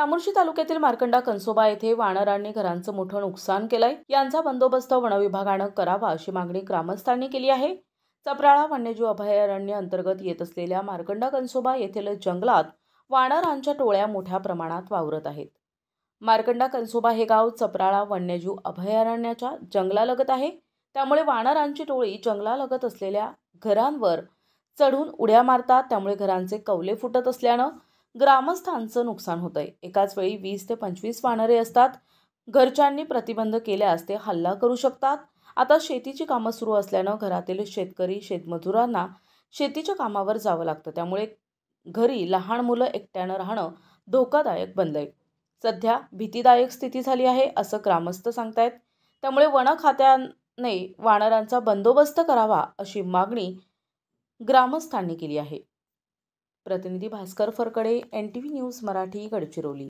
चामोर्शी तालुक्यातील मार्कंडा कणसोबा येथे वानरांनी घरांचं मोठं नुकसान केलंय। यांचा बंदोबस्त वनविभागानं करावा अशी मागणी ग्रामस्थांनी केली आहे। चपराळा वन्यजीव अभयारण्य अंतर्गत येत असलेल्या मार्कंडा कणसोबा येथील जंगलात वानरांच्या टोळ्या मोठ्या प्रमाणात वावरत आहेत। मार्कंडा कणसोबा हे गाव चपराळा वन्यजीव अभयारण्याच्या जंगलालगत आहे। त्यामुळे वानरांची टोळी जंगलालगत असलेल्या घरांवर चढून उड्या मारतात। त्यामुळे घरांचे कौले फुटत असल्यानं ग्रामस्थांचं नुकसान होतंय। एकाच वेळी 20 ते 25 वानरे असतात। घरच्यांनी प्रतिबंध केल्यास ते हल्ला करू शकतात। आता शेतीची कामं सुरू असल्यानं घरातील शेतकरी शेतमजुरांना शेतीच्या कामावर जावं लागतं। त्यामुळे घरी लहान मुलं एकट्यानं राहणं धोकादायक बनलंय। सध्या भीतीदायक स्थिती झाली आहे असं ग्रामस्थ सांगतायत। त्यामुळे वन खात्याने वानरांचा बंदोबस्त करावा अशी मागणी ग्रामस्थांनी केली आहे। प्रतिनिधी भास्कर फरकडे, NTV न्यूज मराठी, गडचिरोली।